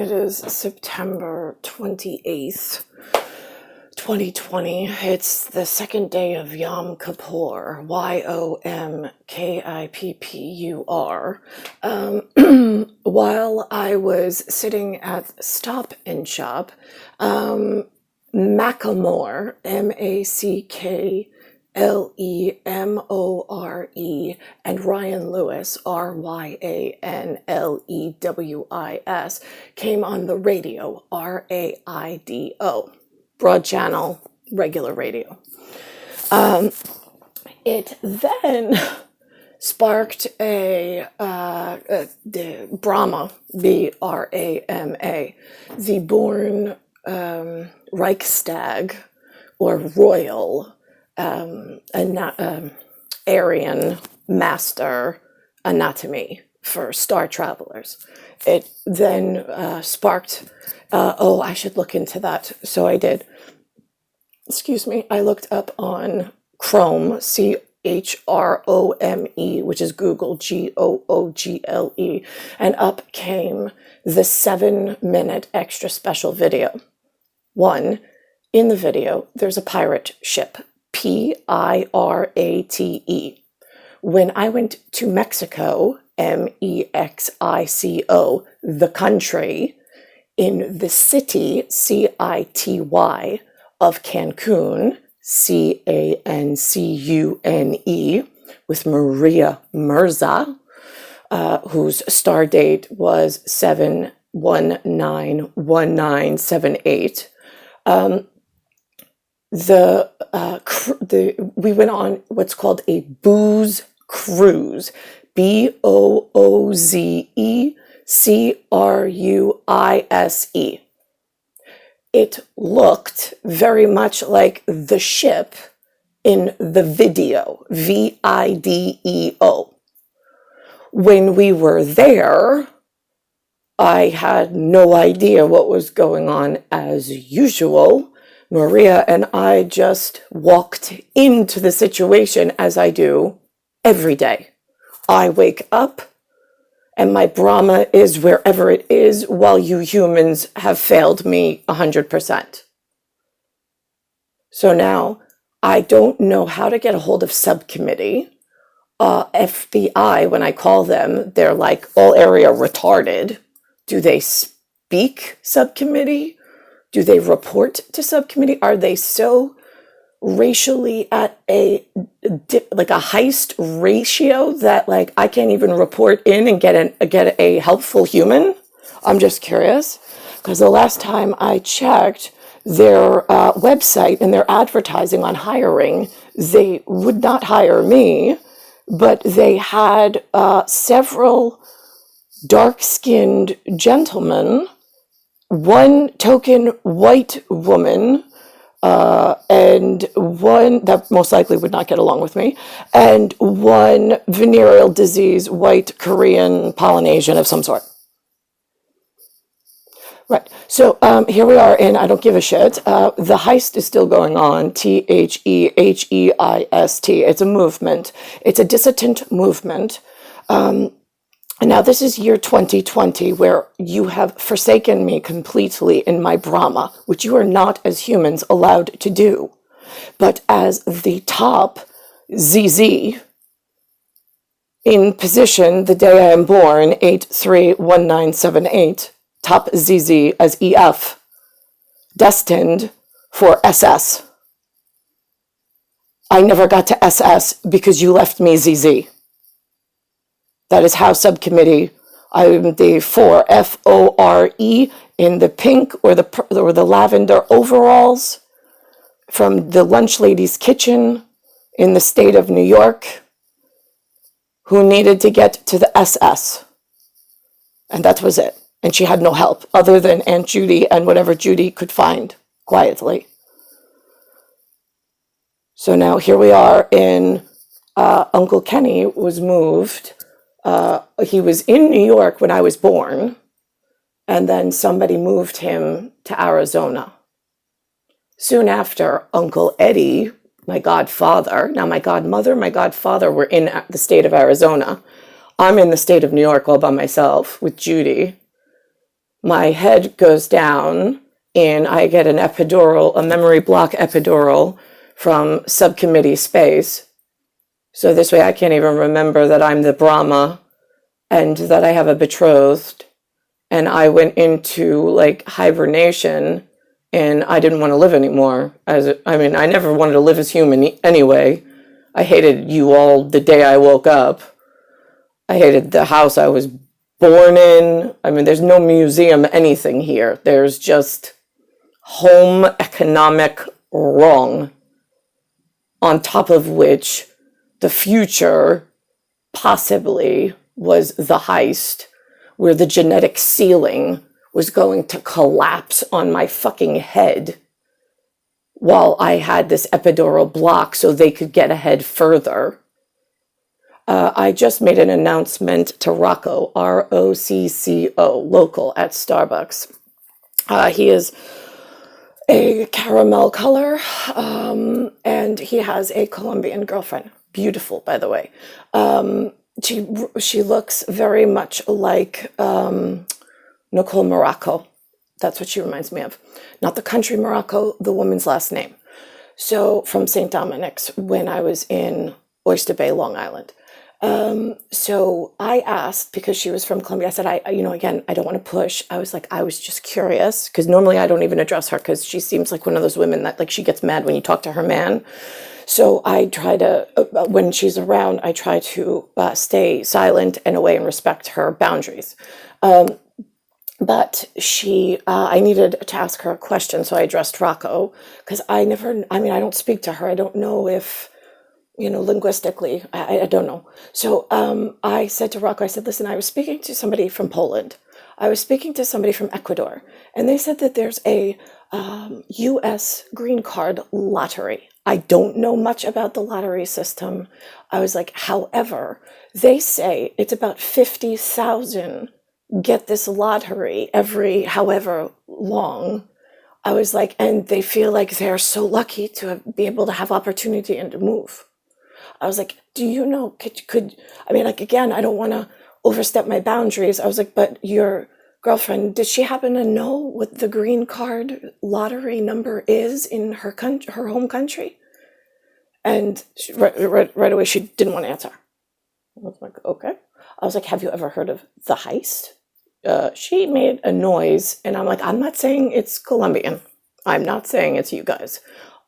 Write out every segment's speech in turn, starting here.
It is September 28th, 2020. It's the second day of Yom Kippur, Yomkippur. While I was sitting at Stop and Shop, Macklemore, Macklemore, and Ryan Lewis, Ryanlewis, came on the radio, RAIDO, broad channel, regular radio. It then sparked the Brahma, BRAMA, the born Reichstag or royal Aryan master anatomy for star travelers. It then sparked, I should look into that. So I did. Excuse me. I looked up on Chrome, CHROME, which is Google, GOOGLE, and up came the 7-minute extra special video. One, in the video, there's a pirate ship, PIRATE. When I went to Mexico, MEXICO, the country, in the city, CITY, of Cancun, CANCUNE, with Maria Mirza, whose star date was 7/19/1978. We went on what's called a booze cruise, BOOZECRUISE. It looked very much like the ship in the video, VIDEO. When we were there, I had no idea what was going on as usual. Maria and I just walked into the situation as I do every day. I wake up and my Brahma is wherever it is, while you humans have failed me 100%. So now I don't know how to get a hold of subcommittee. FBI, when I call them, they're like all area retarded. Do they speak subcommittee? Do they report to subcommittee? Are they so racially at a heist ratio that like I can't even report in and get a helpful human? I'm just curious, because the last time I checked their website and their advertising on hiring, they would not hire me, but they had several dark-skinned gentlemen, one token white woman, and one that most likely would not get along with me, and one venereal disease, white, Korean, Polynesian of some sort. Right, so here we are in I Don't Give a Shit. The heist is still going on, THEHEIST. It's a movement. It's a dissident movement. Now, this is year 2020, where you have forsaken me completely in my Brahma, which you are not, as humans, allowed to do. But as the top ZZ, in position the day I am born, 831978, top ZZ as EF, destined for SS. I never got to SS because you left me ZZ. That is how subcommittee, I'm the 4, FORE, in the pink or the lavender overalls from the lunch lady's kitchen in the state of New York, who needed to get to the SS. And that was it. And she had no help other than Aunt Judy and whatever Judy could find quietly. So now here we are in, Uncle Kenny was moved. He was in New York when I was born, and then somebody moved him to Arizona. Soon after, Uncle Eddie, my godfather, now my godmother, my godfather were in the state of Arizona. I'm in the state of New York all by myself with Judy. my head goes down and I get an epidural, a memory block epidural from subcommittee space. So this way I can't even remember that I'm the Brahma and that I have a betrothed. And I went into like hibernation and I didn't want to live anymore. I never wanted to live as human anyway. I hated you all the day I woke up. I hated the house I was born in. I mean, there's no museum, anything here. There's just home economic wrong, on top of which the future possibly was the heist, where the genetic ceiling was going to collapse on my fucking head while I had this epidural block so they could get ahead further. I just made an announcement to Rocco, Rocco, local at Starbucks. He is a caramel color, and he has a Colombian girlfriend. Beautiful, by the way. She looks very much like Nicole Morocco. That's what she reminds me of. Not the country Morocco, the woman's last name. So from St. Dominic's when I was in Oyster Bay, Long Island. So I asked, because she was from Colombia, I said, again, I don't want to push. I was just curious, because normally I don't even address her, because she seems like one of those women that, like, she gets mad when you talk to her man. So I try to, when she's around, I try to stay silent and away and respect her boundaries. But I needed to ask her a question, so I addressed Rocco, because I don't speak to her. I don't know if, linguistically, I don't know. So I said to Rocco, I said, listen, I was speaking to somebody from Poland. I was speaking to somebody from Ecuador, and they said that there's a U.S. green card lottery. I don't know much about the lottery system. I was like, however, they say it's about 50,000 get this lottery every however long. I was like, and they feel like they're so lucky to be able to have opportunity and to move. I was like, do you know, again, I don't want to overstep my boundaries. I was like, but your girlfriend, did she happen to know what the green card lottery number is in her home country? And right away, she didn't want to answer. I was like, okay. I was like, have you ever heard of the Heist? She made a noise, and I'm like, I'm not saying it's Colombian. I'm not saying it's you guys.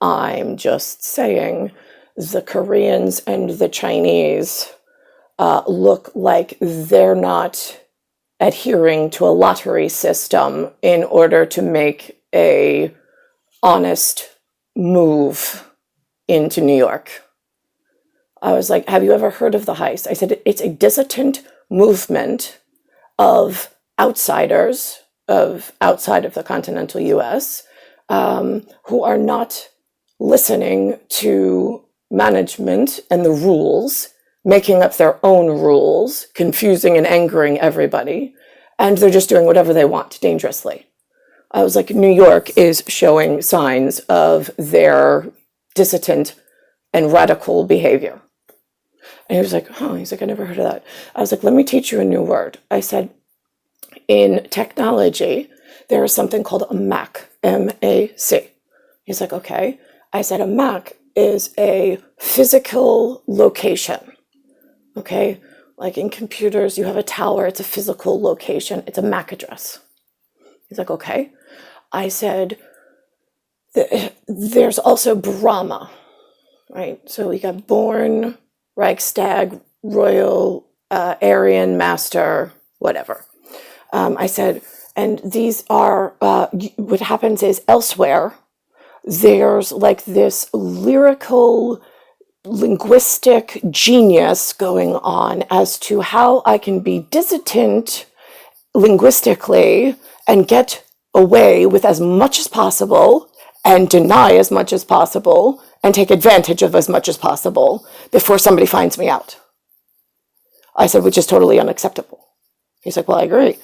I'm just saying the Koreans and the Chinese look like they're not adhering to a lottery system in order to make a honest move into New York. I was like, have you ever heard of the Heist? I said, it's a dissident movement of outsiders outside of the continental US who are not listening to management and the rules, making up their own rules, confusing and angering everybody, and they're just doing whatever they want dangerously. I was like, New York is showing signs of their dissident and radical behavior. And he was like, he's like, I never heard of that. I was like, let me teach you a new word. I said, in technology, there is something called a MAC, M-A-C. He's like, okay. I said, a MAC is a physical location, okay? Like in computers, you have a tower, it's a physical location, it's a MAC address. He's like, okay. I said, there's also Brahma, right? So we got Born, Reichstag, Royal, Aryan, Master, whatever. I said, and these are, what happens is elsewhere, there's like this lyrical, linguistic genius going on as to how I can be dissident linguistically and get away with as much as possible and deny as much as possible and take advantage of as much as possible before somebody finds me out. I said, which is totally unacceptable. He's like, well, I agree.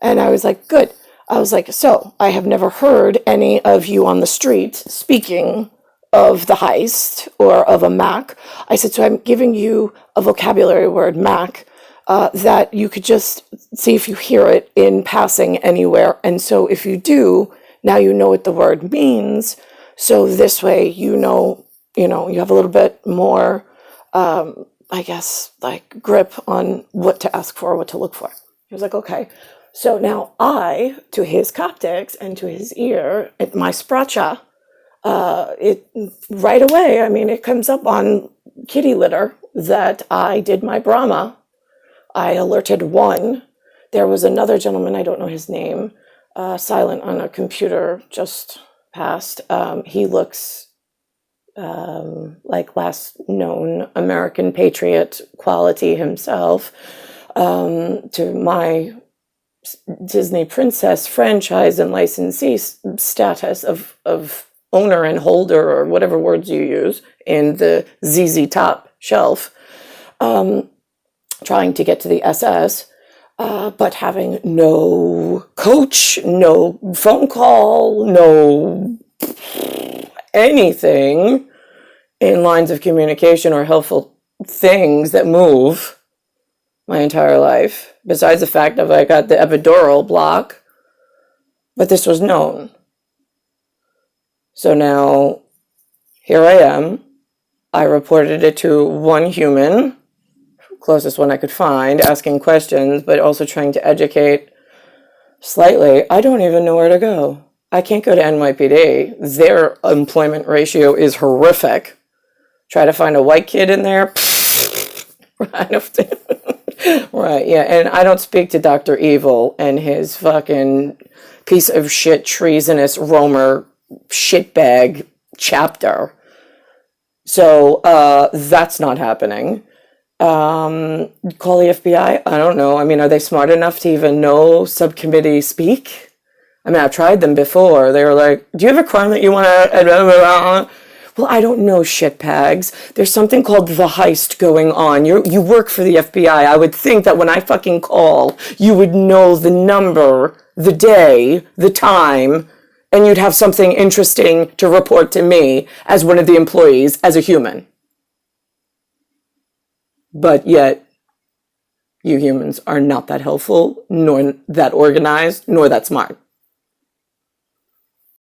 And I was like, good. I was like, so I have never heard any of you on the street speaking of the Heist or of a MAC. I said, so I'm giving you a vocabulary word, MAC, that you could just see if you hear it in passing anywhere. And so if you do, now you know what the word means. So this way, you have a little bit more, I guess, like grip on what to ask for, what to look for. He was like, okay. So now I, to his Coptics and to his ear, my spracha, it right away, I mean, it comes up on kitty litter that I did my Brahma. I alerted one. There was another gentleman, I don't know his name, silent on a computer, just passed. He looks like last known American patriot quality himself. To my Disney princess franchise and licensee status of owner and holder, or whatever words you use, in the ZZ Top shelf, trying to get to the SS, but having no coach, no phone call, no anything in lines of communication or helpful things that move my entire life, besides the fact that I got the epidural block. But this was known. So now, here I am. I reported it to one human, closest one I could find, asking questions, but also trying to educate slightly. I don't even know where to go. I can't go to NYPD. Their employment ratio is horrific. Try to find a white kid in there. Right, yeah, and I don't speak to Dr. Evil and his fucking piece of shit, treasonous Romer shitbag chapter. So that's not happening. Call the FBI? I don't know. I mean, are they smart enough to even know subcommittee speak? I mean, I've tried them before. They were like, do you have a crime that you want to... Well, I don't know, shitbags. There's something called the Heist going on. You work for the FBI. I would think that when I fucking call, you would know the number, the day, the time, and you'd have something interesting to report to me as one of the employees, as a human. But yet, you humans are not that helpful, nor that organized, nor that smart.